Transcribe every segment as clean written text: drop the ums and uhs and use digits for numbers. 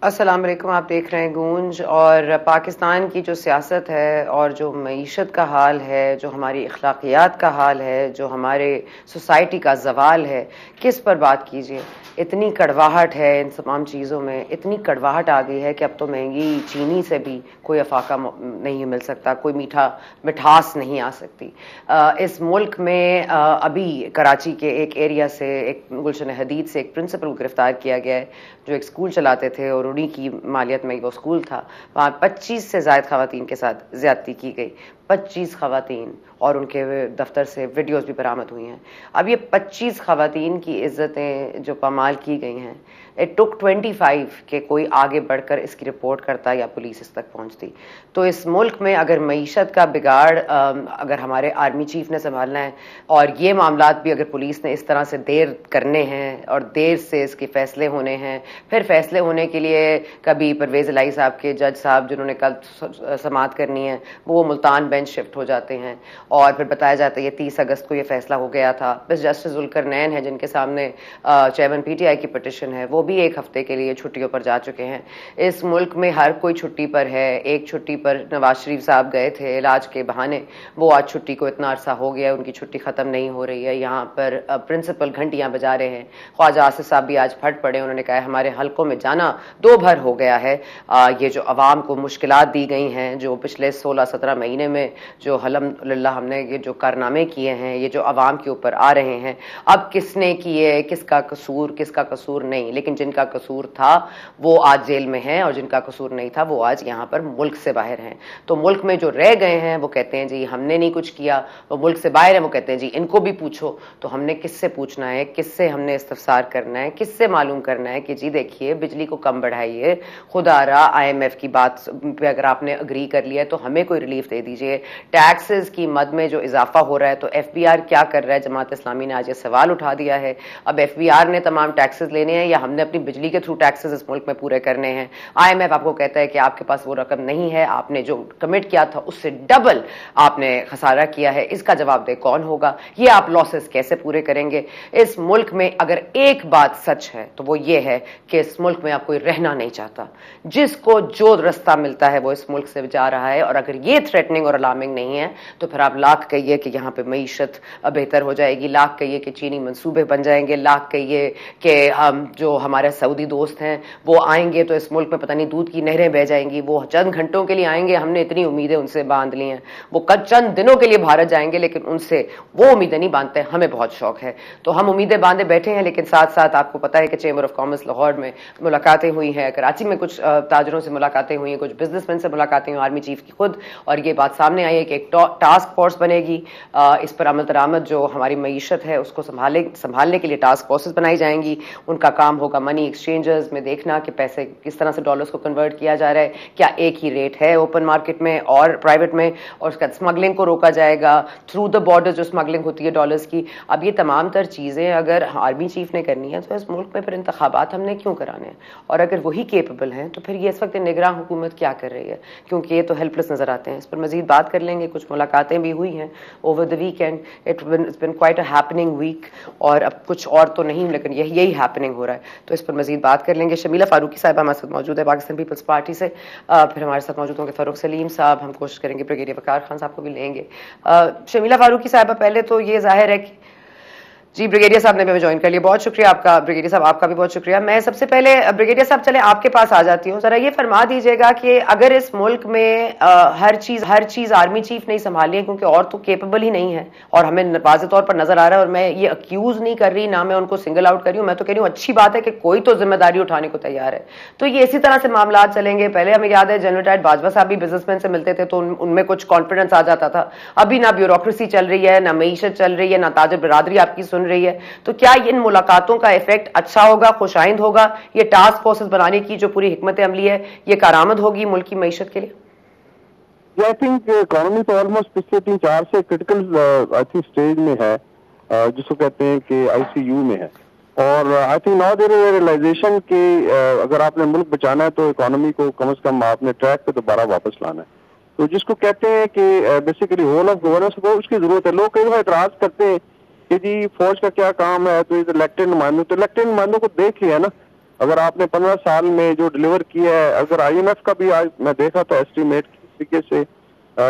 अस्सलाम वालेकुम। आप देख रहे हैं गूंज। और पाकिस्तान की जो सियासत है और जो मईशत का हाल है, जो हमारी अखलाकियात का हाल है, जो हमारे सोसाइटी का जवाल है, किस पर बात कीजिए। इतनी कड़वाहट है इन तमाम चीज़ों में, इतनी कड़वाहट आ गई है कि अब तो महंगी चीनी से भी कोई अफाका नहीं मिल सकता, कोई मिठास नहीं आ सकती। इस मुल्क में अभी कराची के एक एरिया से, एक गुलशन हदीद से एक प्रिंसिपल को गिरफ्तार किया गया है जो एक स्कूल चलाते थे और उन्हीं की मालियत में वो स्कूल था। वहाँ 25 से ज़ायद ख़वातीन के साथ ज़्यादती की गई। 25 ख़वातीन, और उनके दफ्तर से वीडियोस भी बरामद हुई हैं। अब ये 25 ख़वातीन की इज्जतें जो पामाल की गई हैं, इट टुक 25 के कोई आगे बढ़कर इसकी रिपोर्ट करता या पुलिस इस तक पहुंचती। तो इस मुल्क में अगर मईशत का बिगाड़ अगर हमारे आर्मी चीफ ने संभालना है, और ये मामलात भी अगर पुलिस ने इस तरह से देर करने हैं और देर से इसके फैसले होने हैं, फिर फैसले होने के लिए कभी परवेज़ इलाही साहब के जज साहब जिन्होंने कल समाअत करनी है वो मुल्तान बेंच शिफ्ट हो जाते हैं, और फिर बताया जाता है ये 30 अगस्त को ये फैसला हो गया था। बस जस्टिस जुल्करनैन है जिनके सामने चेयरमैन पीटीआई की पिटिशन है, वो भी एक हफ्ते के लिए छुट्टियों पर जा चुके हैं। इस मुल्क में हर कोई छुट्टी पर है। एक छुट्टी पर नवाज शरीफ साहब गए थे इलाज के बहाने, वो आज छुट्टी को इतना अरसा हो गया, उनकी छुट्टी खत्म नहीं हो रही है। यहाँ पर प्रिंसिपल घंटियां बजा रहे हैं। ख्वाजा आसिफ साहब भी आज फट पड़े, उन्होंने कहा हमारे हलकों में जाना दो भर हो गया है। ये जो अवाम को मुश्किलात दी गई हैं, जो पिछले 16-17 महीने में जो अल्हम्दुलिल्लाह हमने ये जो कारनामे किए हैं, ये जो अवाम के ऊपर आ रहे हैं, अब किसने किए, किसका कसूर नहीं, लेकिन जिनका कसूर था वो आज जेल में हैं और जिनका कसूर नहीं था वो आज यहाँ पर मुल्क से बाहर हैं। तो मुल्क में जो रह गए हैं वो कहते हैं जी हमने नहीं कुछ किया, वो मुल्क से बाहर है, वो कहते हैं जी इनको भी पूछो। तो हमने किससे पूछना है, किससे हमने इस्तफसार करना है, किससे मालूम करना है कि जी देखिए बिजली को कम बढ़ाइए, खुदारा IMF की बात पे अगर आपने अग्री कर लिया है तो हमें कोई रिलीफ दे दीजिए। टैक्सेस की मद में जो इजाफा हो रहा है तो FBR क्या कर रहा है, जमात इस्लामी ने आज ये सवाल उठा दिया है। अब FBR ने तमाम टैक्सेस लेने हैं या हमने अपनी बिजली के थ्रू टैक्सेस इस मुल्क में पूरे करने हैं। IMF आपको कहता है कि आपके पास वो रकम नहीं है, आपने जो कमिट किया था उससे डबल आपने खसारा किया है, इसका जवाबदेह कौन होगा, ये आप लॉसेस कैसे पूरे करेंगे। इस मुल्क में अगर एक बात सच है तो वो ये है कि इस मुल्क में आप कोई रहना नहीं चाहता, जिसको जो रास्ता मिलता है वो इस मुल्क से जा रहा है। और अगर ये थ्रेटनिंग और अलार्मिंग नहीं है तो फिर आप लाख कहिए कि यहाँ पे मईशत बेहतर हो जाएगी, लाख कहिए कि चीनी मंसूबे बन जाएंगे, लाख कहिए कि हम जो हमारे सऊदी दोस्त हैं वो आएंगे तो इस मुल्क में पता नहीं दूध की नहरें बह जाएंगी। वो चंद घंटों के लिए आएंगे, हमने इतनी उम्मीदें उनसे बांध ली हैं, वो कल चंद दिनों के लिए भारत जाएंगे, लेकिन उनसे वो उम्मीदें नहीं बांधते। हमें बहुत शौक है तो हम उम्मीदें बांधे बैठे हैं, लेकिन साथ साथ आपको पता है कि चेंबर ऑफ कॉमर्स लाहौर में मुलाकातें हुई हैं, कराची में कुछ ताजरों से मुलाकातें हुई हैं, कुछ बिजनेसमैन से मुलाकातें हुई, आर्मी चीफ की खुद, और ये बात सामने आई है कि एक टास्क फोर्स बनेगी। इस पर अमल दरामद जो हमारी मईशत है उसको संभालने के लिए टास्क फोर्सेस बनाई जाएंगी। उनका काम होगा मनी एक्सचेंजेस में देखना कि पैसे किस तरह से डॉलर्स को कन्वर्ट किया जा रहा है, क्या एक ही रेट है ओपन मार्केट में और प्राइवेट में, और उसका स्मगलिंग को रोका जाएगा थ्रू द बॉर्डर जो स्मगलिंग होती है डॉलर्स की। अब ये तमाम तर चीज़ें अगर आर्मी चीफ ने करनी है तो इस मुल्क में फिर इंतखाबात हमने क्यों कराने हैं, और अगर वही केपेबल हैं तो फिर ये इस वक्त निगरान हुकूमत क्या कर रही है, क्योंकि ये तो हेल्पलेस नजर आते हैं। इस पर मजीद बात कर लेंगे। कुछ मुलाकातें भी हुई हैं over the weekend, it's been quite a happening week, और अब कुछ और तो नहीं लेकिन यही हैपनिंग हो रहा है, तो इस पर मजीद बात कर लेंगे। शमीला फारूकी साहब हमारे साथ मौजूद है पाकिस्तान पीपल्स पार्टी से, फिर हमारे साथ मौजूद होंगे फ़ारूक सलीम साहब, हम कोशिश करेंगे ब्रिगेडियर वकार खान साहब को भी लेंगे। शमीला फारूकी साहब, पहले तो ये जाहिर है कि जी ब्रिगेडियर साहब ने भी ज्वाइन कर लिया, बहुत शुक्रिया आपका ब्रिगेडियर साहब, आपका भी बहुत शुक्रिया। मैं सबसे पहले ब्रिगेडियर साहब चले आपके पास आ जाती हूँ, जरा ये फरमा दीजिएगा कि अगर इस मुल्क में हर चीज आर्मी चीफ नहीं संभाली है, क्योंकि और तो केपेबल ही नहीं है, और हमें वाज़ेह तौर पर नजर आ रहा है, और मैं ये अक्यूज नहीं कर रही, ना मैं उनको सिंगल आउट कर रही हूँ, मैं तो कह रही हूँ अच्छी बात है कि कोई तो जिम्मेदारी उठाने को तैयार है। तो ये इसी तरह से मामला चलेंगे। पहले हमें याद है जनरल टाइट बाजवा साहब भी बिजनेसमैन से मिलते थे तो उनमें कुछ कॉन्फिडेंस आ जाता था। अभी ना ब्यूरोक्रेसी चल रही है, ना मईशत चल रही है, ना ताजर बरादरी आपकी सुन रही है। तो क्या इन मुलाकातों का इफेक्ट अच्छा होगा, खुशाइंद होगा, ये टास्क फोर्सेस बनाने की जो पूरी हिकमत अमली है ये कारआमद होगी मुल्क की मईशत के लिए? आई थिंक इकोनॉमी तो ऑलमोस्ट पिछले 3-4 से क्रिटिकल आई थिंक स्टेज में है, जिसको कहते हैं कि ICU में है। और I think now there is realization कि अगर आपने मुल्क बचाना है तो इकोनॉमी को कम से कम आपने ट्रैक पे दोबारा वापस लाना है। तो जिसको कहते हैं कि बेसिकली होल ऑफ गवर्नेंस को उसकी जरूरत है। लोग कई बार एतराज करते हैं कि जी फौज का क्या काम है, तो इलेक्टेड नुमाइंदों, तो इलेक्टेड नुमाइंदों को देख लिया ना अगर आपने 15 साल में जो डिलीवर किया है, अगर IMF का भी आज मैं देखा तो एस्टिमेट किस तरीके से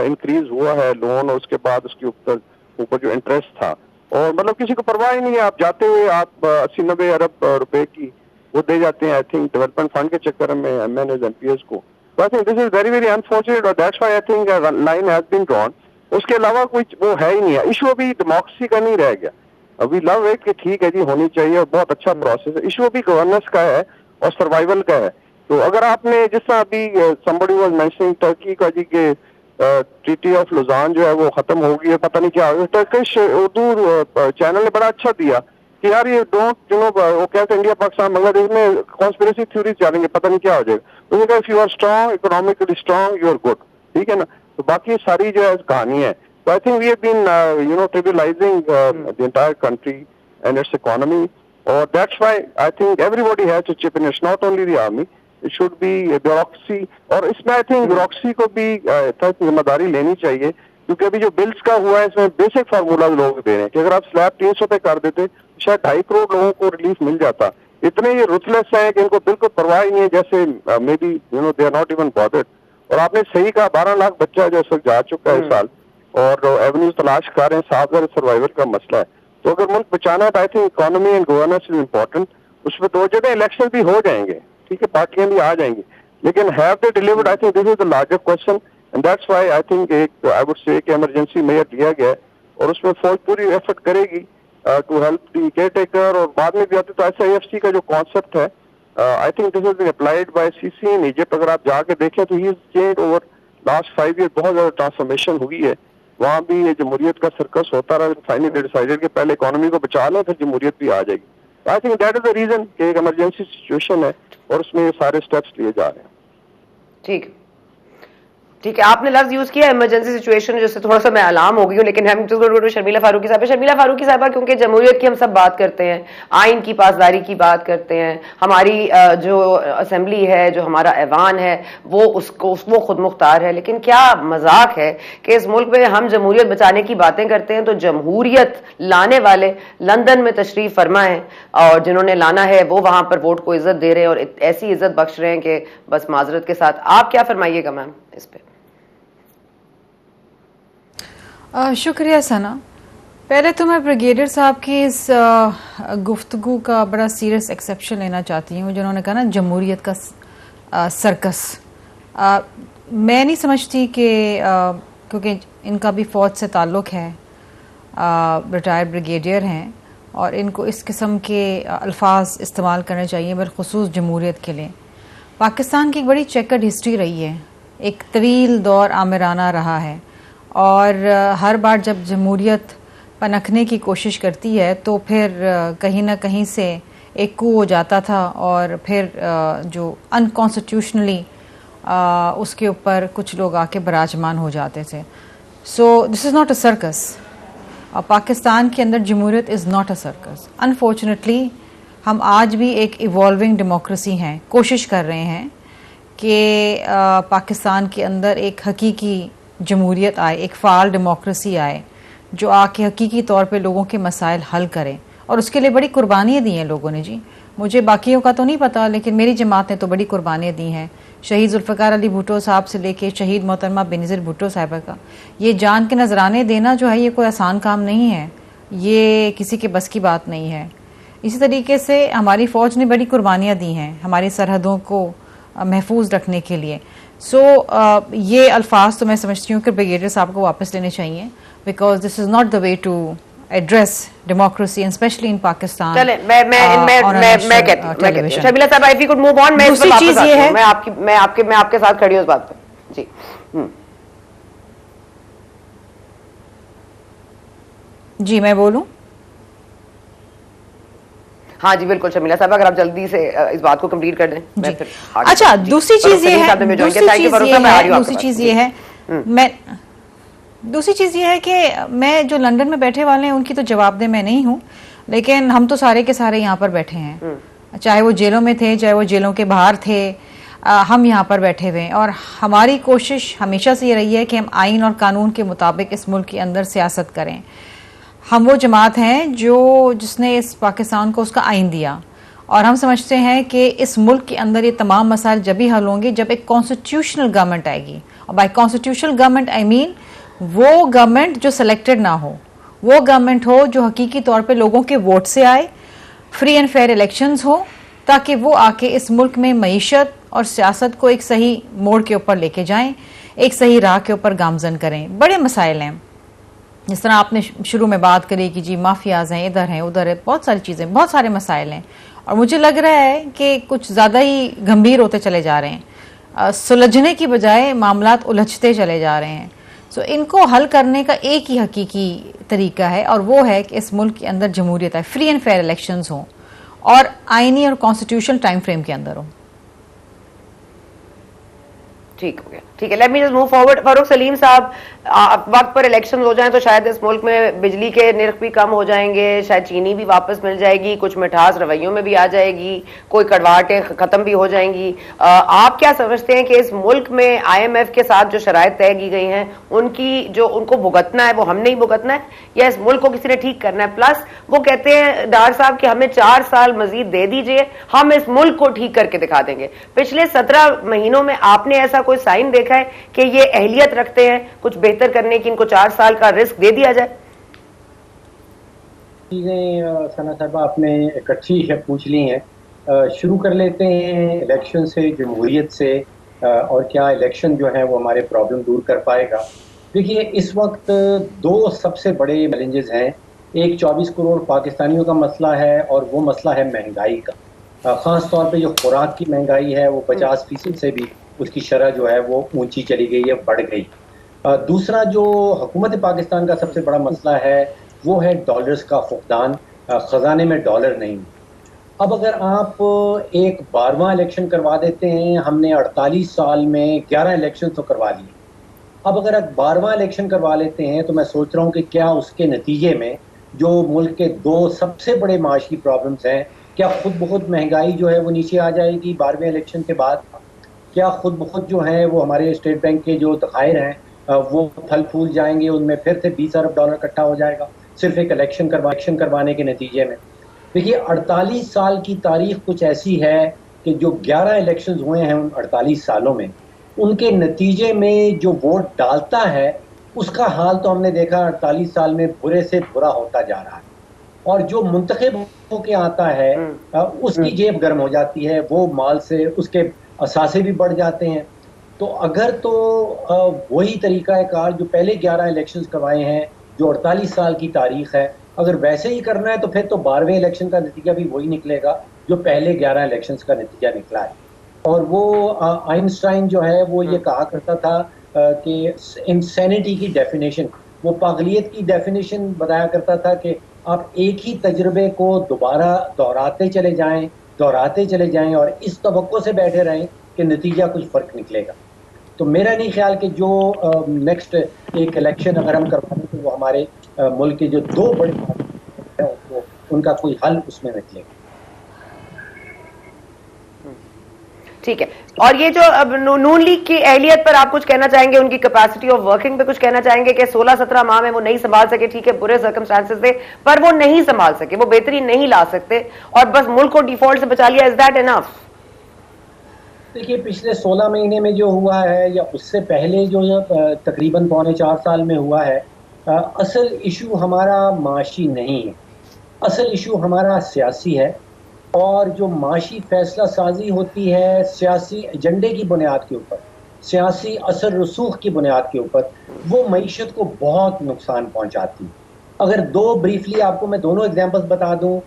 इंक्रीज हुआ है लोन, और उसके बाद उसके ऊपर जो इंटरेस्ट था, और मतलब किसी को परवाह ही नहीं है, आप जाते हुए आप 80-90 अरब रुपए की वो दे जाते हैं, आई थिंक डेवलपमेंट फंड के चक्कर में MNs MPs को। तो I think this is very very unfortunate, और that's why I think line has been drawn. उसके अलावा कुछ वो है ही नहीं है। इशू अभी डेमोक्रेसी का नहीं रह गया। वी लव इट कि ठीक है जी होनी चाहिए और बहुत अच्छा प्रोसेस है। इशू अभी गवर्नेंस का है और सर्वाइवल का है। तो अगर आपने जिस तरह अभी समबडी वाज मेंशनिंग टर्की का जी के ट्रीटी ऑफ लुजान जो है वो खत्म हो गई है, पता नहीं क्या, टर्किश उर्दू चैनल ने बड़ा अच्छा दिया कि यार ये डोंट वो कहते इंडिया पाकिस्तान बांग्लादेश में कॉन्स्पिरेसी थ्योरी चलेंगे, पता नहीं क्या हो जाएगा। तो if you are strong, economically strong, you are good, ठीक है ना। तो बाकी सारी जो है कहानी है। तो I think we have been trivialising the entire country and its economy, और that's why I think everybody has to chip in, it's not only the army, it should be bureaucracy. और इसमें आई थिंक ब्यूरोक्रेसी को भी जिम्मेदारी लेनी चाहिए, क्योंकि अभी जो बिल्स का हुआ है इसमें बेसिक फार्मूला लोग दे रहे हैं कि अगर आप स्लैब 300 पे कर देते शायद 2.5 करोड़ लोगों को रिलीफ मिल जाता। इतने ये रुथलेस हैं कि इनको बिल्कुल परवाह ही नहीं है, जैसे maybe they are not even bothered. और आपने सही कहा, 12 लाख बच्चा जो इस वक्त जा चुका है इस साल, और एवेन्यूज तलाश कर रहे हैं, साथ में सर्वाइवल का मसला है। तो अगर मुल्क बचाना है तो I think economy and governance is important. उसमें तो जगह इलेक्शन भी हो जाएंगे, ठीक है, पार्टियां भी आ जाएंगी, लेकिन have they delivered? I think this is the larger question, and that's why I think एक I would say emergency measure लिया गया है, और उसमें फौज पूरी एफर्ट करेगी to help the caretaker. और बाद में भी आते तो SIFC का जो कॉन्सेप्ट है, I think this has been applied by Sisi in Egypt. अगर आप जाके देखें तो he is changed over last 5 year, बहुत ज्यादा ट्रांसफॉर्मेशन हुई है। वहां भी ये जमहूरियत का सर्कस होता रहा, फाइनली डिसाइडेड कि पहले इकोनॉमी को बचा लें, फिर जमहूरियत भी आ जाएगी। I think that is the reason कि एक इमरजेंसी सिचुएशन है और उसमें ये सारे स्टेप्स लिए जा रहे हैं। ठीक ठीक है, आपने लफ्ज यूज किया इमरजेंसी सिचुएशन, जिससे थोड़ा सा मैं अलार्म हो गई हूँ, लेकिन हम शर्मिला फारूकी साहब, शर्मिला फारूकी साहबा, क्योंकि जमहूरियत की हम सब बात करते हैं, आइन की पासदारी की बात करते हैं, हमारी जो असेंबली है, जो हमारा ऐवान है, वो खुद मुख्तार है, लेकिन क्या मजाक है कि इस मुल्क में हम जमहूरियत बचाने की बातें करते हैं तो जमहूरियत लाने वाले लंदन में तशरीफ फरमा है, और जिन्होंने लाना है वो वहां पर वोट को इज्जत दे रहे हैं और ऐसी इज्जत बख्श रहे हैं कि बस माजरत के साथ। आप क्या फरमाइएगा मैम इस पे? शुक्रिया सना। पहले तो मैं ब्रिगेडियर साहब की इस गुफ्तगू का बड़ा सीरियस एक्सेप्शन लेना चाहती हूँ, जिन्होंने कहा ना जमहूरियत का सर्कस। मैं नहीं समझती कि क्योंकि इनका भी फ़ौज से ताल्लुक़ है, रिटायर्ड ब्रिगेडियर हैं, और इनको इस किस्म के अल्फाज इस्तेमाल करने चाहिए बिलखुसूस जमहूरियत के लिए। पाकिस्तान की एक बड़ी चेकर्ड हिस्ट्री रही है, एक तवील दौर आमिराना रहा है, और हर बार जब जमहूरियत पनखने की कोशिश करती है तो फिर कहीं ना कहीं से एक कू हो जाता था, और फिर जो अनकॉन्स्टिट्यूशनली उसके ऊपर कुछ लोग आके बराजमान हो जाते थे। So this is not a circus. Pakistan के अंदर जमहूरियत is not a circus. Unfortunately हम आज भी एक इवॉल्विंग डेमोक्रेसी हैं, कोशिश कर रहे हैं कि पाकिस्तान के अंदर एक हकीकी जमहूरियत आए, एक फ़ाल डेमोक्रेसी आए जो आके हकीकी तौर पे लोगों के मसाइल हल करें, और उसके लिए बड़ी कुर्बानियाँ दी हैं लोगों ने जी। मुझे बाकियों का तो नहीं पता, लेकिन मेरी जमात ने तो बड़ी कुर्बानियाँ दी हैं। शहीद जुल्फ़िकार अली भुट्टो साहब से लेके शहीद मोहतरमा बेनज़ीर भुट्टो साहिबा का ये जान के नजराने देना जो है, ये कोई आसान काम नहीं है, ये किसी के बस की बात नहीं है। इसी तरीके से हमारी फ़ौज ने बड़ी कुर्बानियाँ दी हैं हमारी सरहदों को महफूज रखने के लिए। ये अल्फाज तो मैं समझती हूँ कि ब्रिगेडियर साहब को वापस लेने चाहिए, because this is not the way to address democracy and specially in Pakistan. चले मैं कहती हूँ शर्मिला साहब, if you could move on. दूसरी चीज ये है, मैं आपके साथ खड़ी हूँ इस बात पे जी। जी मैं बोलूं? हाँ जी बिल्कुल शर्मिला साहब, अगर आप जल्दी से इस बात को कंप्लीट कर दें। मैं फिर अच्छा, दूसरी चीज ये है दूसरी चीज ये है कि मैं जो लंदन में बैठे वाले हैं उनकी तो जवाबदेह मैं नहीं हूँ, लेकिन हम तो सारे के सारे यहाँ पर बैठे हैं, चाहे वो जेलों में थे, चाहे वो जेलों के बाहर थे, हम यहाँ पर बैठे हुए हैं। और हमारी कोशिश हमेशा से ये रही है कि हम आइन और कानून के मुताबिक इस मुल्क के अंदर सियासत करें। हम वो जमात हैं जिसने इस पाकिस्तान को उसका आइन दिया, और हम समझते हैं कि इस मुल्क के अंदर ये तमाम मसाइल जब भी हल होंगे जब एक कॉन्स्टिट्यूशनल गवर्नमेंट आएगी। और by constitutional government I mean वो गवर्नमेंट जो सिलेक्टेड ना हो, वो गवर्नमेंट हो जो हकीकी तौर पे लोगों के वोट से आए, फ्री एंड फेयर इलेक्शंस हो, ताकि वो आके इस मुल्क में मईशत और सियासत को एक सही मोड़ के ऊपर लेके जाएं, एक सही राह के ऊपर गामजन करें। बड़े मसाइल हैं, जिस तरह आपने शुरू में बात करी कि जी माफियाज हैं, इधर हैं उधर है, बहुत सारी चीज़ें, बहुत सारे मसाइल हैं। और मुझे लग रहा है कि कुछ ज़्यादा ही गंभीर होते चले जा रहे हैं, सुलझने की बजाय मामलात उलझते चले जा रहे हैं। सो इनको हल करने का एक ही हकीकी तरीका है, और वो है कि इस मुल्क के अंदर जमहूरियत है, फ्री एंड फेयर इलेक्शंस हों और आईनी और कॉन्स्टिट्यूशनल टाइम फ्रेम के अंदर हो। ठीक हो गया, ठीक है। Let me just move forward. Farooq Saleem साहब, वक्त पर इलेक्शन हो जाएं तो शायद इस मुल्क में बिजली के निर्ख भी कम हो जाएंगे, शायद चीनी भी वापस मिल जाएगी, कुछ मिठास रवैयों में भी आ जाएगी, कोई कड़वाहटें खत्म भी हो जाएंगी। आप क्या समझते हैं कि इस मुल्क में IMF के साथ जो शराइत तय की गई हैं उनकी जो उनको भुगतना है वो हमने ही भुगतना है या इस मुल्क को किसी ने ठीक करना है? प्लस वो कहते हैं डार साहब कि हमें 4 साल मजीद दे दीजिए, हम इस मुल्क को ठीक करके दिखा देंगे। पिछले 17 महीनों में आपने ऐसा कोई साइन देखा है कि ये अहलियत रखते हैं कुछ बेहतर करने की, इनको 4 साल का रिस्क दे दिया जाए? चीज़ें सना साहब आपने इकट्ठी है पूछ ली हैं। शुरू कर लेते हैं इलेक्शन से, जमहूरियत से, और क्या इलेक्शन जो है वो हमारे प्रॉब्लम दूर कर पाएगा। देखिए, इस वक्त 2 सबसे बड़े चैलेंजेस हैं। एक 24 करोड़ पाकिस्तानियों का मसला है और वो मसला है महंगाई का। ख़ास तौर पे जो खुराक की महंगाई है वो 50% से भी उसकी शरह जो है वो ऊंची चली गई है, बढ़ गई। दूसरा जो हुकूमत पाकिस्तान का सबसे बड़ा मसला है वो है डॉलर्स का फुकदान, ख़जाने में डॉलर नहीं। अब अगर आप एक 12वां इलेक्शन करवा देते हैं, हमने 48 साल में 11 इलेक्शन तो करवा लिए, अब अगर आप 12वां इलेक्शन करवा लेते हैं तो मैं सोच रहा हूँ कि क्या उसके नतीजे में जो मुल्क के 2 सबसे बड़े माशी प्रॉब्लम्स हैं, क्या खुद ब खुद महंगाई जो है वो नीचे आ जाएगी 12वें इलेक्शन के बाद? क्या खुद ब खुद जो है वो हमारे स्टेट बैंक के जो ज़खायर हैं वो फल फूल जाएंगे, उनमें फिर से 20 अरब डॉलर इकट्ठा हो जाएगा सिर्फ एक इलेक्शन करवाने के नतीजे में? देखिए, 48 साल की तारीख कुछ ऐसी है कि जो 11 इलेक्शंस हुए हैं उन 48 सालों में, उनके नतीजे में जो वोट डालता है उसका हाल तो हमने देखा 48 साल में बुरे से बुरा होता जा रहा है। और जो मुंतखब होके आता है उसकी जेब गर्म हो जाती है, वो माल से उसके असासे भी बढ़ जाते हैं। तो अगर तो वही तरीका है कार जो पहले 11 इलेक्शंस करवाए हैं, जो 48 साल की तारीख है, अगर वैसे ही करना है तो फिर तो 12वें इलेक्शन का नतीजा भी वही निकलेगा जो पहले 11 इलेक्शंस का नतीजा निकला है। और वो आइंस्टाइन जो है वो ये कहा करता था कि इंसैनिटी की डेफिनेशन, वो पागलियत की डेफिनेशन बताया करता था कि आप एक ही तजुर्बे को दोबारा दोहराते चले जाएं और इस तवक्को से बैठे रहें कि नतीजा कुछ फ़र्क निकलेगा। तो मेरा नहीं ख्याल कि जो नेक्स्ट एक इलेक्शन अगर हम करवाएं तो वो हमारे मुल्क के जो 2 बड़े हैं उनका कोई हल उसमें निकलेगा। ठीक है। और ये जो अब नून लीग की अहलियत पर आप कुछ कहना चाहेंगे, उनकी कैपेसिटी ऑफ वर्किंग पे कुछ कहना चाहेंगे कि 16-17 माह में वो नहीं संभाल सके, ठीक है बुरे सर्कमस्टांसेस थे, पर वो नहीं संभाल सके, वो बेहतरी नहीं ला सकते और बस मुल्क को डिफॉल्ट से बचा लिया, इज दैट इनफ? देखिए, पिछले 16 महीने में जो हुआ है या उससे पहले जो तकरीबन 3.25 साल में हुआ है, असल इशू हमारा माशी नहीं है, असल इशू हमारा सियासी है। और जो माशी फैसला साजी होती है सियासी एजेंडे की बुनियाद के ऊपर, सियासी असर रसूख की बुनियाद के ऊपर, वो मईशत को बहुत नुकसान पहुंचाती है। अगर ब्रीफली आपको मैं दोनों एग्जांपल्स बता दूं,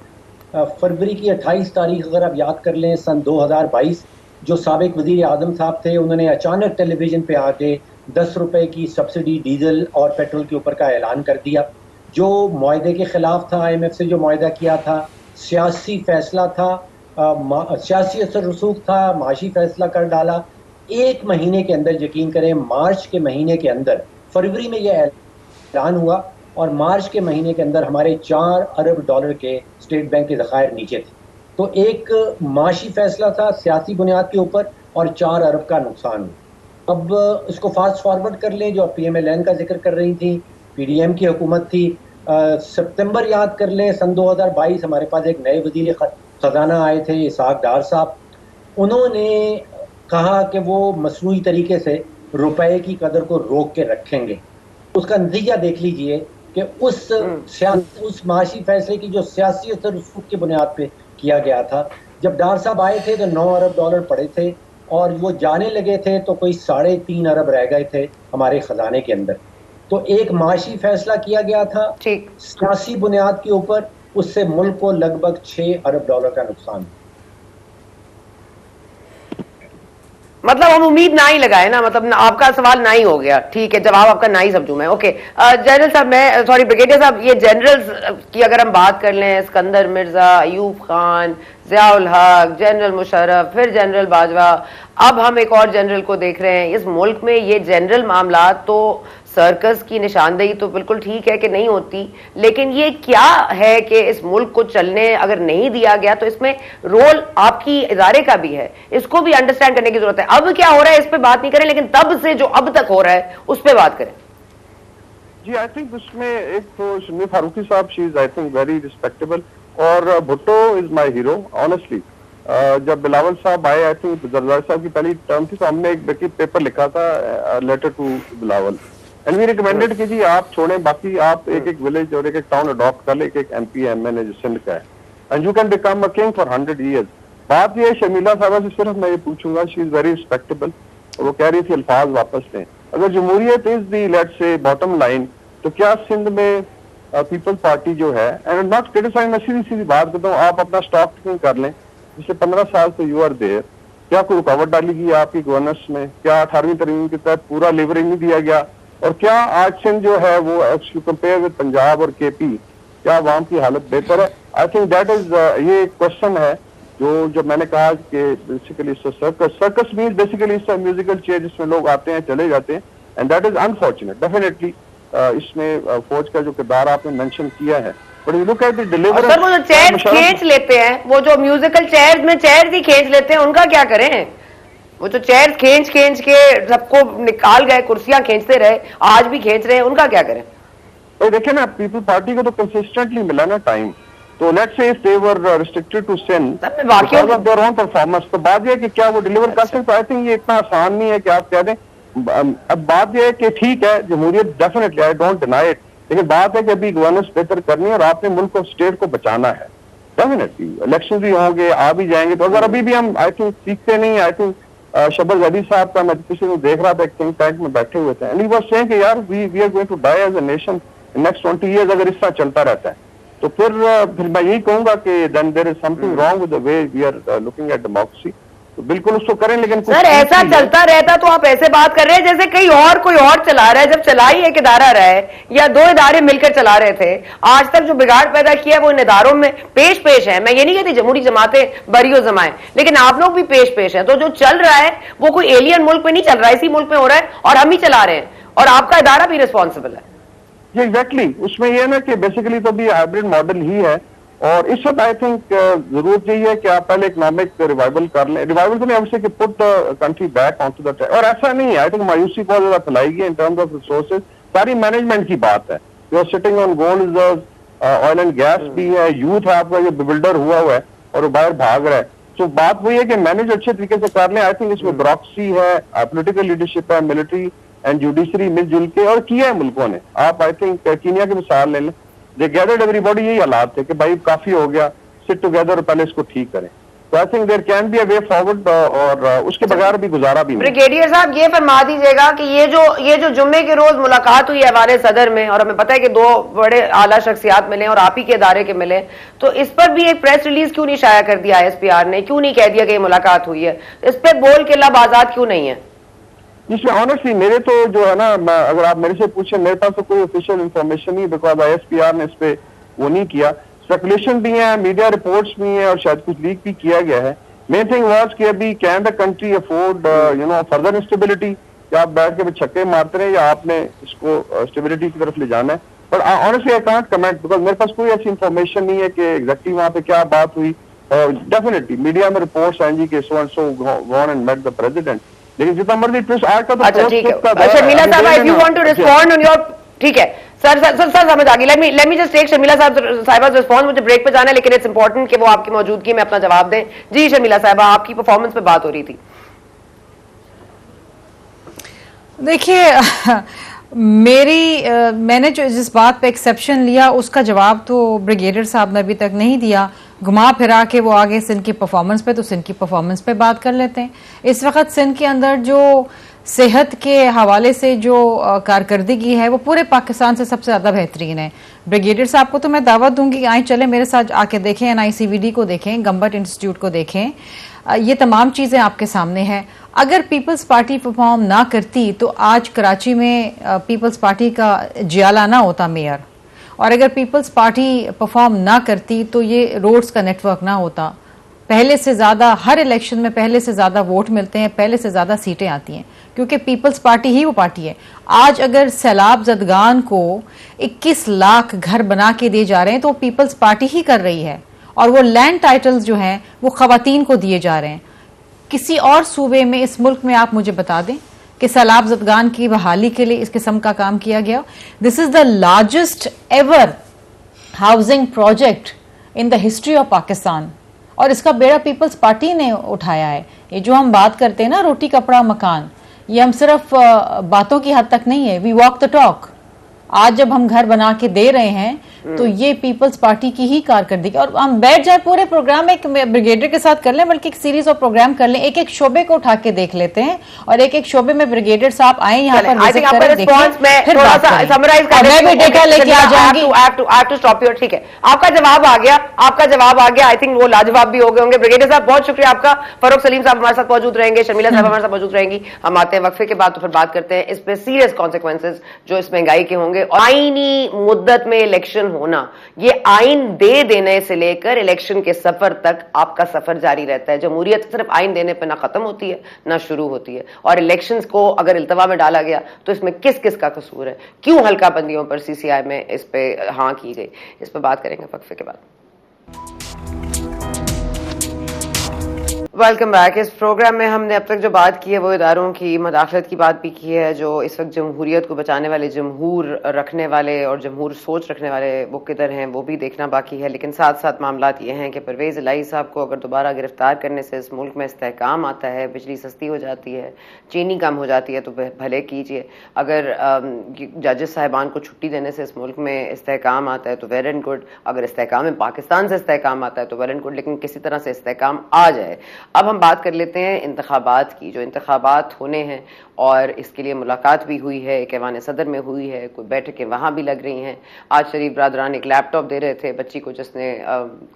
फरवरी की 28 तारीख अगर आप याद कर लें सन 2022, जो साबिक वज़ीर आज़म साहब थे, उन्होंने अचानक टेलीविज़न पे आके 10 रुपए की सब्सिडी डीजल और पेट्रोल के ऊपर का ऐलान कर दिया, जो मुआहदे के ख़िलाफ़ था। IMF से जो मुआहदा किया था, सियासी फैसला था, सियासी असर रसूख था, माशी फैसला कर डाला। 1 महीने के अंदर, यकीन करें, मार्च के महीने के अंदर, फरवरी में यह ऐलान हुआ और मार्च के महीने के अंदर हमारे 4 अरब डॉलर के स्टेट बैंक के ज़खायर नीचे थे। तो एक माशी फैसला था सियासी बुनियाद के ऊपर और 4 अरब का नुकसान हुआ। अब इसको फास्ट फॉरवर्ड कर लें, जो PMLN का जिक्र कर रही थी, PDM की हुकूमत थी। सितंबर याद कर लें सन 2022, हमारे पास एक नए वज़ीर खजाना आए थे इसाक डार साहब, उन्होंने कहा कि वो मसनूई तरीके से रुपए की कदर को रोक के रखेंगे। उसका नतीजा देख लीजिए कि उस माशी फैसले की जो सियासी असर रसूख की बुनियाद पे किया गया था, जब डार साहब आए थे तो $9 अरब पड़े थे और वो जाने लगे थे तो कोई $3.5 अरब रह गए थे हमारे खजाने के अंदर। तो एक माशी फैसला किया गया था सियासी बुनियाद के ऊपर, उससे मुल्क को लगभग $6 अरब का नुकसान। मतलब हम उम्मीद ना ही लगाए ना, मतलब आपका सवाल ना ही हो गया। ठीक है, जवाब आपका ना ही समझू मैं। ओके जनरल साहब, मैं सॉरी ब्रिगेडियर साहब, ये जनरल्स की अगर हम बात कर लें, सिकंदर मिर्जा, अयूब खान, ज़ियाउल हक, जनरल मुशर्रफ, फिर जनरल बाजवा, अब हम एक और जनरल को देख रहे हैं। इस मुल्क में ये जनरल मामला तो सर्कस की निशानदेही तो बिल्कुल ठीक है कि नहीं होती, लेकिन ये क्या है कि इस मुल्क को चलने अगर नहीं दिया गया तो इसमें रोल आपकी इदारे का भी है, इसको भी अंडरस्टैंड करने की जरूरत है। अब क्या हो रहा है इस पर बात नहीं करें, लेकिन तब से जो अब तक हो रहा है उस पर बात करें। जी, आई थिंक उसमें एक तो शमी फारूकी साहब, she is I think very respectable, और Bhutto is my hero honestly. जब बिलावल साहब आए, आई थिंक जरदारी साहब की पहली टर्म थी, तो हमने एक पेपर लिखा था, letter to Bilawal, and we recommended कि जी आप छोड़ें, बाकी आप एक एक विलेज और एक एक टाउन अडॉप्ट कर ले, एक एक MP MN जो सिंध का है, and you can become a king for 100 years। बात ये शर्मिला साहबा से सिर्फ मैं ये पूछूंगा, शी इज वेरी रिस्पेक्टेबल, और वो कह रही थी अल्फाज वापस लें। अगर जमहूरियत is the let's say bottom line, तो क्या सिंध में पीपल्स पार्टी जो है, एंड नॉट क्रिटिसाइज, मैं सीधी सीधी बात करता हूँ, आप अपना स्टॉक टेकिंग कर लें, जिससे 15 साल से यू आर देयर, क्या कोई रुकावट डाली गई आपकी गवर्नेंस में? क्या 18वीं तरमीम के तहत पूरा लीवरेज नहीं दिया गया? और क्या आज सिंध जो है वो कंपेयर विद पंजाब और KP, क्या आवाम की हालत बेहतर है? आई थिंक दैट इज ये क्वेश्चन है जो मैंने कहा कि basically circus means basically musical chair जिसमें लोग आते हैं चले जाते हैं, and that is unfortunate definitely. इसमें फौज का जो किरदार आपने मेंशन किया है, but you look at the deliverance, वो जो चेयर्स खींच लेते हैं, वो जो म्यूजिकल चेयर्स में चेयर्स ही खींच लेते हैं, उनका क्या करें? वो जो चेयर्स खींच के सबको निकाल गए, कुर्सियां खींचते रहे, आज भी खींच रहे हैं, उनका क्या करें? तो देखिए ना, पीपल पार्टी को तो कंसिस्टेंटली मिला ना टाइम, तो let's say if they were restricted to Sindh because of their own performance, तो बात ये है कि क्या वो डिलीवर कर सकते? आई थिंक ये इतना आसान नहीं है कि आप कह दें। अब बात ये है कि ठीक है, जमहूरियत definitely, I don't deny it, लेकिन बात है कि अभी गवर्नेंस बेहतर करनी है और आपने मुल्क को, स्टेट को बचाना है। डेफिनेटली इलेक्शन भी होंगे, आ भी जाएंगे, तो अगर अभी भी हम आई थिंक सीखते नहीं, आई थिंक शबज अली साहब का मैं पिछले को देख रहा था, एक थिंक टैंक में बैठे हुए थे, एंड ही वाज सेइंग कि यार we are going to die as a nation in next 20 years अगर इस तरह चलता रहता है। तो फिर मैं यही कहूंगा कि then there is something wrong with the way we are looking at democracy. तो बिल्कुल उसको करें, लेकिन सर ऐसा चलता रहता तो आप ऐसे बात कर रहे हैं जैसे कोई और चला रहा है, जब चला ही एक इदारा रहा है या दो इदारे मिलकर चला रहे थे। आज तक जो बिगाड़ पैदा किया है वो इन इदारों में पेश है। मैं ये नहीं कहती जमहूरी जमातें बरियो जमाएं, लेकिन आप लोग भी पेश हैं। तो जो चल रहा है वो कोई एलियन मुल्क में नहीं चल रहा है, इसी मुल्क में हो रहा है और हम ही चला रहे हैं, और आपका इदारा भी रिस्पॉन्सिबल है। एग्जैक्टली उसमें ये है ना कि बेसिकली तो भी हाइब्रिड मॉडल ही है, और इस वक्त आई थिंक जरूरत यही है कि आप पहले इकोनॉमिक रिवाइवल कर लें। रिवाइवल तो नहीं, अवश्य कि put country back on to the track, और ऐसा नहीं है। आई थिंक मायूसी बहुत ज्यादा फैलाई गई इन टर्म्स ऑफ रिसोर्सेज, सारी मैनेजमेंट की बात है। You are sitting on gold reserve, oil and gas भी है, यूथ है आपका जो बिल्डर हुआ है और वो बाहर भाग रहा है। तो बात वही है कि मैनेज अच्छे तरीके से कर लें। आई थिंक इसमें ब्यूरोक्रेसी है, पॉलिटिकल लीडरशिप है, मिलिट्री एंड जुडिशरी मिलजुल के और किया है मुल्कों ने। आप आई थिंक कीनिया की मिसाल ले लें, दे गैदर्ड एवरीबॉडी, यही हालात थे कि भाई काफी हो गया, सिट टुगेदर और पहले इसको ठीक करें। तो I think there can be a way forward, और उसके बगैर भी गुजारा भी नहीं। ब्रिगेडियर साहब ये फरमा दीजिएगा कि ये जो जुम्मे के रोज मुलाकात हुई है हमारे सदर में, और हमें पता है कि दो बड़े आला शख्सियात मिले और आप ही के इदारे के मिले, तो इस पर भी एक प्रेस रिलीज क्यों नहीं शाया कर दिया ISPR ने? क्यों नहीं कह दिया कि ये मुलाकात हुई है? इस पर बोल के लब आजाद क्यों नहीं है? इसमें ऑनेस्टली मेरे तो जो है ना, अगर आप मेरे से पूछे, मेरे पास तो कोई ऑफिशियल इंफॉर्मेशन नहीं, बिकॉज ISPR ने इस पे वो नहीं किया। स्पेकुलेशन भी है, मीडिया रिपोर्ट्स भी हैं, और शायद कुछ लीक भी किया गया है। मेन थिंग वाज कि अभी can the country afford further instability, या आप बैठ के छक्के मारते रहे या आपने इसको स्टेबिलिटी की तरफ ले जाना है। But honestly I can't comment, because मेरे पास कोई ऐसी इंफॉर्मेशन नहीं है कि एग्जैक्टली वहां पे क्या बात हुई। डेफिनेटली मीडिया में रिपोर्ट्स आएंगी कि so and so gone and met the president, लेकिन जितना मर्जी ट्विस्ट आज का तो अच्छा ठीक है। शर्मिला साहब, if you want to respond on your, ठीक है सर समझ आ गई। Let me just take Sharmila साहिबा रिस्पॉन्स। मुझे ब्रेक पे जाना है, लेकिन इट्स इंपॉर्टेंट कि वो आपकी मौजूदगी में अपना जवाब दें। जी शर्मिला साहिबा, आपकी परफॉर्मेंस पे बात हो रही थी। देखिए मैंने जो जिस बात पे एक्सेप्शन लिया उसका जवाब तो ब्रिगेडियर साहब ने अभी तक नहीं दिया। घुमा फिरा के वो आगे सिंध की परफॉर्मेंस पे, तो सिंध की परफॉर्मेंस पे बात कर लेते हैं। इस वक्त सिंध के अंदर जो सेहत के हवाले से जो कारकर्दगी है वो पूरे पाकिस्तान से सबसे ज़्यादा बेहतरीन है। ब्रिगेडियर साहब को तो मैं दावत दूंगी, आए चले मेरे साथ आके देखें, NICVD को देखें, गम्बट इंस्टीट्यूट को देखें। ये तमाम चीज़ें आपके सामने हैं। अगर पीपल्स पार्टी परफॉर्म ना करती तो आज कराची में पीपल्स पार्टी का जियालाना होता मेयर, और अगर पीपल्स पार्टी परफॉर्म ना करती तो ये रोड्स का नेटवर्क ना होता। पहले से ज़्यादा हर इलेक्शन में पहले से ज़्यादा वोट मिलते हैं, पहले से ज़्यादा सीटें आती हैं, क्योंकि पीपल्स पार्टी ही वो पार्टी है। आज अगर सैलाब ज़दगान को 21 लाख घर बना के दिए जा रहे हैं तो पीपल्स पार्टी ही कर रही है, और वो लैंड टाइटल्स जो हैं वो खवातीन को दिए जा रहे हैं। किसी और सूबे में इस मुल्क में आप मुझे बता दें कि सैलाब ज़दगान की बहाली के लिए इस किस्म का काम किया गया। This is the largest ever housing project in the history of Pakistan, और इसका बेड़ा पीपल्स पार्टी ने उठाया है। ये जो हम बात करते हैं ना रोटी कपड़ा मकान, ये हम सिर्फ बातों की हद तक नहीं है, वी वॉक द टॉक। आज जब हम घर बना के दे रहे हैं तो ये पीपल्स पार्टी की ही कारकर्दगी। और हम बैठ जाए पूरे प्रोग्राम एक ब्रिगेडियर के साथ कर लें, बल्कि एक सीरीज ऑफ प्रोग्राम कर लें, एक एक शोबे को उठा के देख लेते हैं, और एक एक शोबे में ब्रिगेडियर साहब आए यहाँ पर विजिट करें, देखें, फिर बात करें। मैं भी डेटा लेके आ जाऊंगी। ठीक है, आपका जवाब आ गया, आपका जवाब आ गया। आई थिंक वो लाजवाब भी हो गए होंगे। ब्रिगेडियर साहब बहुत शुक्रिया आपका। फरूक सलीम साहब हमारे साथ मौजूद रहेंगे, शर्मिला साहब हमारे साथ मौजूद रहेंगी। हम आते हैं वक्फे के बाद, तो फिर बात करते हैं इस पे सीरियस कॉन्सिक्वेंसेज जो इस महंगाई के होंगे। आईनी मुद्दत में इलेक्शन होना, ये आइन दे देने से लेकर इलेक्शन के सफर तक आपका सफर जारी रहता है। जमहूरियत सिर्फ आइन देने पर ना खत्म होती है ना शुरू होती है, और इलेक्शंस को अगर इल्तवा में डाला गया तो इसमें किस किस का कसूर है, क्यों हल्का बंदियों पर CCI में इस पे हाँ की गई, इस पर बात करेंगे वक्फे के बाद। Welcome back. इस प्रोग्राम में हमने अब तक जो बात की है वो इदारों की मदाखलत की बात भी की है, जो इस वक्त जमहूरियत को बचाने वाले, जमहूर रखने वाले और जमहूर सोच रखने वाले वो किधर हैं वो भी देखना बाकी है। लेकिन साथ साथ मामलात ये हैं कि परवेज़ इलाही साहब को अगर दोबारा गिरफ्तार करने से इस मुल्क में इस्तेहकाम आता है, बिजली सस्ती हो जाती है, चीनी कम हो जाती है, तो भले कीजिए। अगर जजेस साहिबान को छुट्टी देने से इस मुल्क में इस्तेहकाम आता है तो वेल एंड गुड। अगर इस्तेहकाम में पाकिस्तान से इस्तेहकाम आता है तो वेल एंड गुड, लेकिन किसी तरह से इस्तेहकाम आ जाए। अब हम बात कर लेते हैं इंतखाबात की। जो इंतखाबात होने हैं और इसके लिए मुलाकात भी हुई है, एक ऐवान सदर में हुई है, कोई बैठकें वहाँ भी लग रही हैं। आज शरीफ बरादरान एक लैपटॉप दे रहे थे बच्ची को जिसने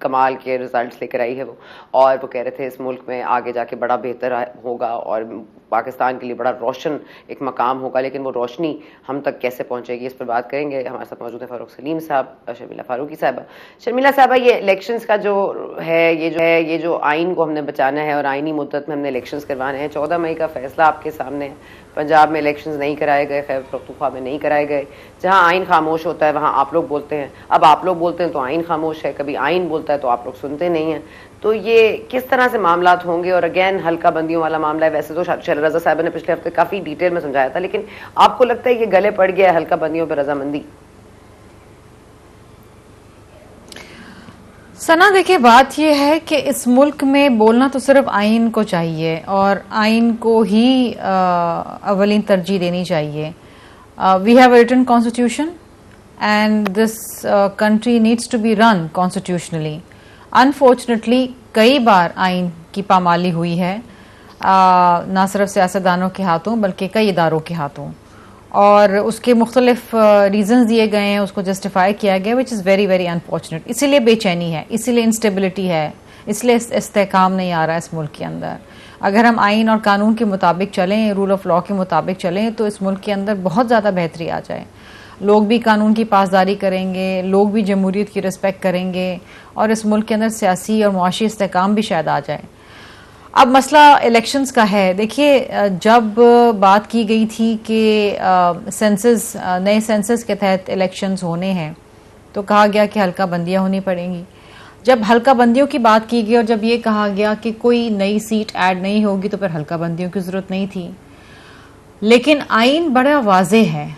कमाल के रिजल्ट्स लेकर आई है वो, और वो कह रहे थे इस मुल्क में आगे जाके बड़ा बेहतर होगा और पाकिस्तान के लिए बड़ा रोशन एक मकाम होगा। लेकिन वो रोशनी हम तक कैसे पहुँचेगी, इस पर बात करेंगे। हमारे साथ मौजूद है फ़ारूक सलीम साहब, शर्मिला फारूकी साहबा। शर्मिला साहबा, ये इलेक्शंस का जो है, ये जो आइन को हमने बचाना है और आइनी मुद्दत में हमने इलेक्शंस करवाने हैं। 14 मई का फैसला आपके सामने है। पंजाब में इलेक्शंस नहीं कराए गए, खैबर पख्तूनख्वा में नहीं कराए गए। जहां आइन खामोश होता है वहां आप लोग बोलते हैं। अब आप लोग बोलते हैं तो आइन खामोश है, कभी आइन बोलता है तो आप लोग सुनते नहीं हैं। तो ये किस तरह से मामलात होंगे? और अगेन हल्का बंदियों वाला मामला है। वैसे तो शरजा साहब ने पिछले हफ्ते काफ़ी डिटेल में समझाया था, लेकिन आपको लगता है ये गले पड़ गया है हल्का बंदियों पर रजामंदी? सना, देखिए बात यह है कि इस मुल्क में बोलना तो सिर्फ आइन को चाहिए और आइन को ही अवलीन तरजीह देनी चाहिए। We have a written constitution and this country needs to be run constitutionally. Unfortunately कई बार आइन की पामाली हुई है, ना सिर्फ सियासतदानों के हाथों बल्कि कई इदारों के हाथों, और उसके मुख्तलिफ रीजंस दिए गए हैं, उसको जस्टिफाई किया गया, which is very very unfortunate. इसीलिए बेचैनी है, इसीलिए इंस्टेबिलिटी है, इसलिए इस्तेहकाम नहीं आ रहा है इस मुल्क के अंदर। अगर हम आइन और कानून के मुताबिक चलें, रूल ऑफ लॉ के मुताबिक चलें, तो इस मुल्क के अंदर बहुत ज़्यादा बेहतरी आ जाए। लोग भी कानून की पासदारी करेंगे, लोग भी जमहूरियत की रिस्पेक्ट करेंगे, और इस मुल्क के अंदर सियासी और मुआशी इस्तेहकाम भी शायद आ जाए। अब मसला इलेक्शंस का है। देखिए, जब बात की गई थी कि सेंसस, नए सेंसस के तहत इलेक्शंस होने हैं, तो कहा गया कि हल्का बंदियां होनी पड़ेंगी। जब हल्का बंदियों की बात की गई और जब ये कहा गया कि कोई नई सीट ऐड नहीं होगी, तो फिर हल्का बंदियों की ज़रूरत नहीं थी। लेकिन आइन बड़ा वाज़ेह है,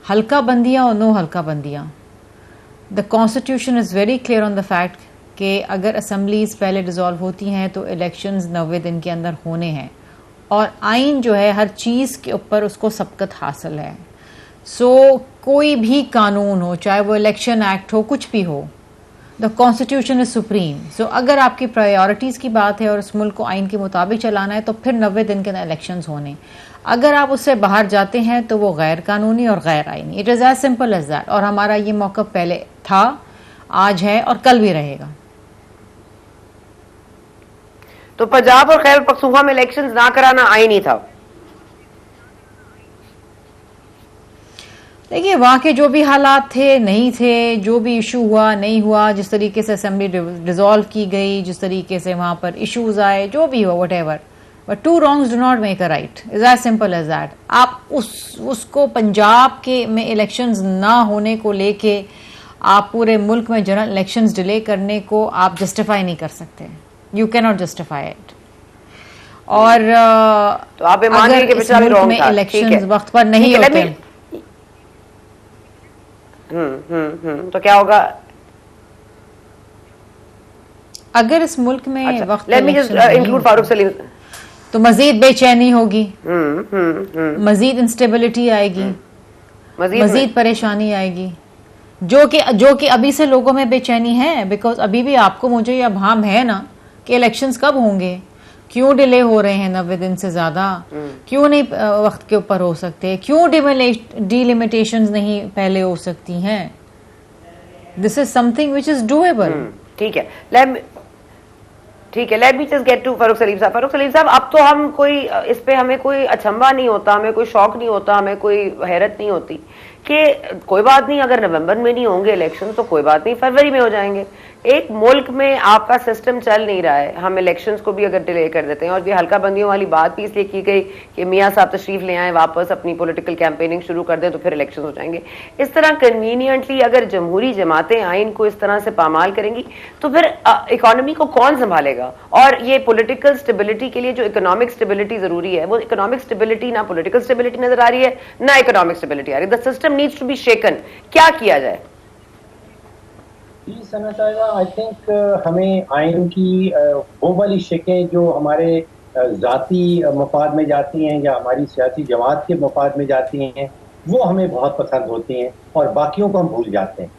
हल्का बंदियां और नो हल्का बंदियां, the constitution is very clear on the fact कि अगर असेंबलीज पहले डिसॉल्व होती हैं तो इलेक्शंस 90 दिन के अंदर होने हैं, और आइन जो है हर चीज के ऊपर उसको सबकत हासिल है। सो कोई भी कानून हो, चाहे वो इलेक्शन एक्ट हो, कुछ भी हो, द कॉन्स्टिट्यूशन इज सुप्रीम। सो अगर आपकी प्रायोरिटीज की बात है और उस मुल्क को आइन के मुताबिक चलाना है तो फिर 90 दिन के अंदर इलेक्शंस होने। अगर आप उससे बाहर जाते हैं तो वो गैर कानूनी और गैर आइनी। It is as simple as that. और हमारा ये मौका पहले था, आज है और कल भी रहेगा। तो पंजाब और खैबर पख्तूनख्वा में इलेक्शंस ना कराना आईनी था। देखिए वहां के जो भी हालात थे नहीं थे, जो भी इशू हुआ नहीं हुआ, जिस तरीके से असेंबली डिसॉल्व की गई, जिस तरीके से वहां पर इश्यूज आए, जो भी हो, whatever, but two wrongs do not make a right. Is as simple as that. आप उसको पंजाब के में इलेक्शंस ना होने को लेके आप पूरे मुल्क में जनरल इलेक्शंस डिले करने को आप जस्टिफाई नहीं कर सकते। You can not justify it. और तो आप अगर इस मुल्क में इलेक्शंस वक्त पर नहीं होते तो क्या होगा? अगर इस मुल्क में वक्त इंक्लूड फारूक सलीम, तो मजीद बेचैनी होगी, मजीद इंस्टेबिलिटी आएगी, मजीद परेशानी आएगी, जो कि अभी से लोगों में बेचैनी है। बिकॉज अभी भी आपको मुझे ये अभाम है ना कि इलेक्शंस कब होंगे, क्यों डिले हो रहे हैं 90 दिन से ज्यादा, क्यों नहीं वक्त के ऊपर हो सकते, क्यों डिलिमिटेशंस नहीं पहले हो सकती हैं। This is something which is doable. ठीक है, let me just get to Farooq Saleem साहब। फारूक सलीम साहब, अब तो हम कोई इस पे हमें कोई अचंभा नहीं होता, हमें कोई शौक नहीं होता, हमें कोई हैरत नहीं होती कि कोई बात नहीं, अगर नवंबर में नहीं होंगे इलेक्शन तो कोई बात नहीं, फरवरी में हो जाएंगे। एक मुल्क में आपका सिस्टम चल नहीं रहा है, हम इलेक्शंस को भी अगर डिले कर देते हैं। और ये हल्का बंदियों वाली बात भी इसलिए की गई कि मियाँ साहब तशरीफ ले आए, वापस अपनी पॉलिटिकल कैंपेनिंग शुरू कर दें तो फिर इलेक्शन हो जाएंगे। इस तरह कन्वीनियंटली अगर जमहूरी जमातें आइन को इस तरह से पामाल करेंगी तो फिर इकोनॉमी को कौन संभालेगा? और ये पॉलिटिकल स्टेबिलिटी के लिए जो इकोनॉमिक स्टेबिलिटी जरूरी है, वो इकोनॉमिक स्टेबिलिटी ना पॉलिटिकल स्टेबिलिटी नजर आ रही है, ना इकोनॉमिक स्टेबिलिटी आ रही है। The system needs to be shaken. क्या किया जाए? जी सना साहिबा, आई थिंक हमें आइन की वो वाली शिकें जो हमारे ज़ाती मफाद में जाती हैं या हमारी सियासी जमात के मफाद में जाती हैं, वो हमें बहुत पसंद होती हैं और बाकियों को हम भूल जाते हैं।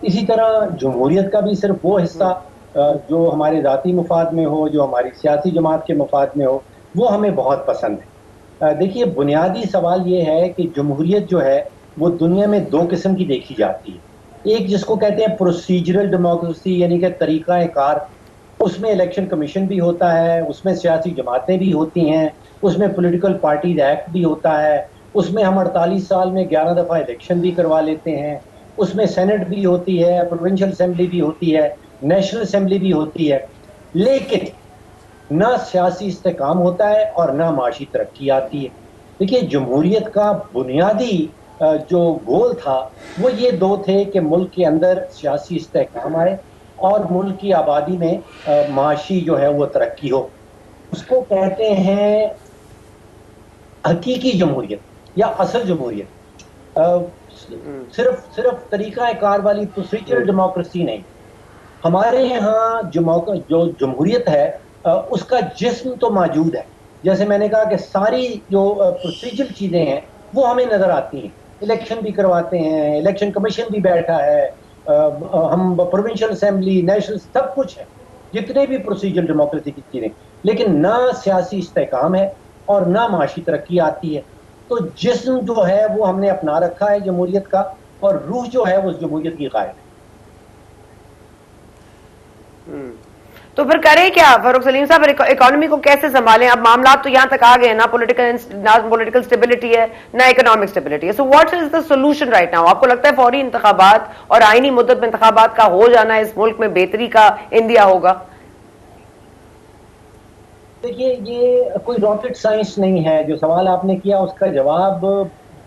इसी तरह जमहूरियत का भी सिर्फ वो हिस्सा जो हमारे ज़ाती मफाद में हो, जो हमारी सियासी जमात के मफाद में हो, वो हमें बहुत पसंद है। देखिए, बुनियादी सवाल ये है कि जमहूरियत जो है वो दुनिया में दो किस्म की देखी जाती है। एक जिसको कहते हैं प्रोसीजरल डेमोक्रेसी, यानी कि तरीक़ा कार, उसमें इलेक्शन कमीशन भी होता है, उसमें सियासी जमातें भी होती हैं, उसमें पॉलिटिकल पार्टीज एक्ट भी होता है, उसमें हम 48 साल में 11 दफ़ा इलेक्शन भी करवा लेते हैं, उसमें सेनेट भी होती है, प्रोविंशियल असेंबली भी होती है, नेशनल असेंबली भी होती है। लेकिन ना सियासी इस्तेकाम होता है और ना माशी तरक्की आती है। देखिए, जमहूरियत का बुनियादी जो गोल था वो ये दो थे कि मुल्क के अंदर सियासी इस्तेहकाम आए और मुल्क की आबादी में माशी जो है वो तरक्की हो। उसको कहते हैं हकीकी जमहूरियत या असल जमहूरियत। सिर्फ तरीक़ा कार वाली प्रोसीजरल डेमोक्रेसी नहीं। हमारे यहाँ जो जमहूरियत है उसका जिस्म तो मौजूद है। जैसे मैंने कहा कि सारी जो प्रोसीजरल चीज़ें हैं वो हमें नज़र आती हैं। इलेक्शन भी करवाते हैं, इलेक्शन कमीशन भी बैठा है, हम प्रोविंशियल असेंबली, नेशनल, सब कुछ है, जितने भी प्रोसीजरल डेमोक्रेसी की चीज़ें, लेकिन ना सियासी इस्तेहकाम है और ना माशी तरक्की आती है। तो जिस्म जो है वो हमने अपना रखा है जमहूरियत का, और रूह जो है वो जमहूरियत की गायब है। तो फिर करें क्या फारूक सलीम साहब? इकोनॉमी को कैसे संभालें? अब मामला तो यहां तक आ गए, ना पॉलिटिकल स्टेबिलिटी है, ना इकोनॉमिक स्टेबिलिटी है। So what is the solution right now? आपको लगता है फौरी इंतखाबात और आईनी मुद्दत में इंतखाबात का हो जाना इस मुल्क में बेहतरी का इंदिया होगा? देखिए, ये कोई रॉकेट साइंस नहीं है। जो सवाल आपने किया उसका जवाब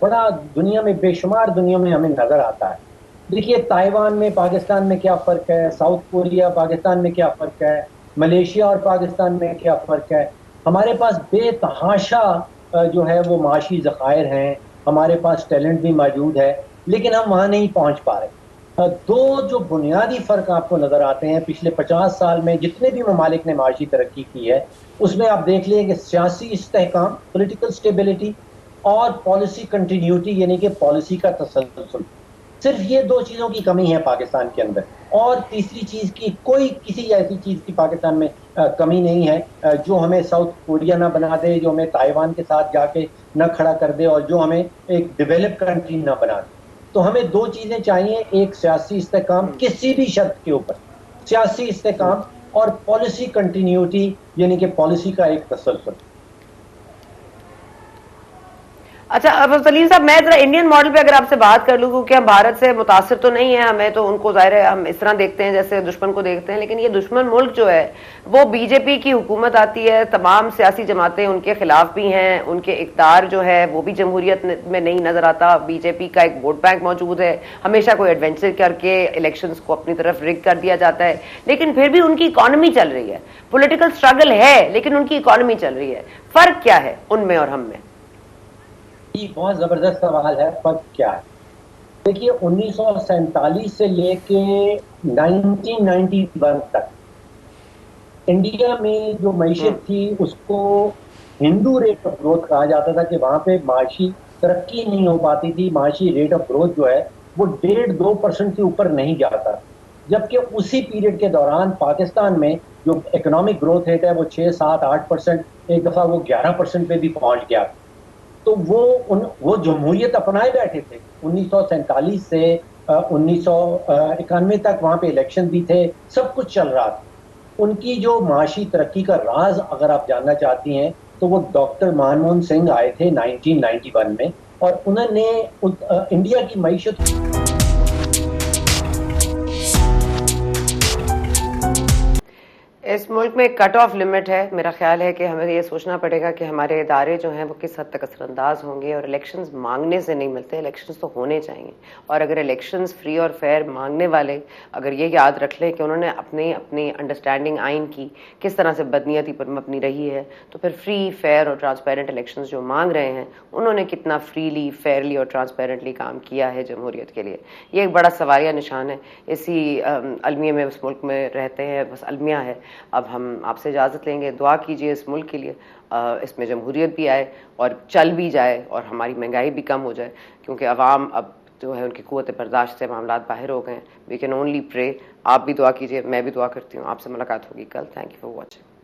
बड़ा दुनिया में, बेशुमार दुनिया में हमें नजर आता है। देखिए, ताइवान में पाकिस्तान में क्या फ़र्क है, साउथ कोरिया पाकिस्तान में क्या फ़र्क है, मलेशिया और पाकिस्तान में क्या फ़र्क है। हमारे पास बेतहाशा जो है वो माशी ज़खायर हैं, हमारे पास टैलेंट भी मौजूद है, लेकिन हम वहां नहीं पहुंच पा रहे। दो जो बुनियादी फर्क आपको नजर आते हैं पिछले 50 साल में जितने भी ममालिक ने माशी तरक्की की है, उसमें आप देख लिए कि सियासी इस्तेहकाम, पॉलिटिकल स्टेबिलिटी और पॉलिसी कंटिन्यूटी यानी कि पॉलिसी का तसलसल, सिर्फ ये दो चीजों की कमी है पाकिस्तान के अंदर। और तीसरी चीज की कोई किसी ऐसी चीज की पाकिस्तान में कमी नहीं है जो हमें साउथ कोरिया ना बना दे, जो हमें ताइवान के साथ जाके न खड़ा कर दे और जो हमें एक डेवलप कंट्री ना बना दे। तो हमें दो चीजें चाहिए, एक सियासी इस्तेहकाम किसी भी शर्त के ऊपर, सियासी इस्तेहकाम और पॉलिसी कंटिन्यूटी यानी कि पॉलिसी का एक तसलसल। अच्छा, अब सलीम साहब, मैं जरा इंडियन मॉडल पे अगर आपसे बात कर लूँ, क्योंकि हम भारत से मुतासिर तो नहीं है, हमें तो उनको जाहिर है हम इस तरह देखते हैं जैसे दुश्मन को देखते हैं, लेकिन ये दुश्मन मुल्क जो है वो बीजेपी की हुकूमत आती है, तमाम सियासी जमातें उनके खिलाफ भी हैं, उनके इक़्तिदार जो है वो भी जमहूरियत में नहीं नजर आता, बीजेपी का एक वोट बैंक मौजूद है, हमेशा कोई एडवेंचर करके इलेक्शन को अपनी तरफ रिग कर दिया जाता है, लेकिन फिर भी उनकी इकॉनमी चल रही है, पोलिटिकल स्ट्रगल है लेकिन उनकी इकॉनमी चल रही है। फर्क क्या है उनमें और हम में? ये बहुत जबरदस्त सवाल है, फर्क क्या है। देखिए 1947 से लेके 1991 तक इंडिया में जो मैशियत थी उसको हिंदू रेट ऑफ ग्रोथ कहा जाता था कि वहां पे माशी तरक्की नहीं हो पाती थी, माशी रेट ऑफ ग्रोथ जो है वो 1.5-2% से ऊपर नहीं जाता। जबकि उसी पीरियड के दौरान पाकिस्तान में जो इकोनॉमिक ग्रोथ रेट है वो 6-7-8%, एक दफा वो 11% पे भी पहुंच गया। तो वो जमहूरियत अपनाए बैठे थे 1947 से 1991 तक, वहां पे इलेक्शन भी थे, सब कुछ चल रहा था। उनकी जो माशी तरक्की का राज अगर आप जानना चाहती हैं तो वो डॉक्टर मनमोहन सिंह आए थे 1991 में और उन्होंने इंडिया की मईशत इस मुल्क में एक कट ऑफ लिमिट है। मेरा ख्याल है कि हमें ये सोचना पड़ेगा कि हमारे इदारे जो हैं वो किस हद तक असरअंदाज होंगे, और इलेक्शंस मांगने से नहीं मिलते, इलेक्शंस तो होने चाहिए। और अगर इलेक्शंस फ्री और फेयर मांगने वाले अगर ये याद रख लें कि उन्होंने अपनी अपनी अंडरस्टैंडिंग आइन की किस तरह से बदनीयती पर मबनी रही है, तो फिर फ्री, फेयर और ट्रांसपेरेंट इलेक्शंस जो मांग रहे हैं उन्होंने कितना फ्रीली, फेयरली और ट्रांसपेरेंटली काम किया है जमहूरियत के लिए, ये एक बड़ा सवालिया निशान है। इसी अलमिया में उस मुल्क में रहते हैं, बस अलमिया है। अब हम आपसे इजाज़त लेंगे, दुआ कीजिए इस मुल्क के लिए, इसमें जमहूरियत भी आए और चल भी जाए और हमारी महंगाई भी कम हो जाए, क्योंकि अवाम अब जो है उनकी क़ुव्वत बर्दाश्त से मामला बाहर हो गए हैं। We can only pray. आप भी दुआ कीजिए, मैं भी दुआ करती हूँ। आपसे मुलाकात होगी कल। Thank you for watching.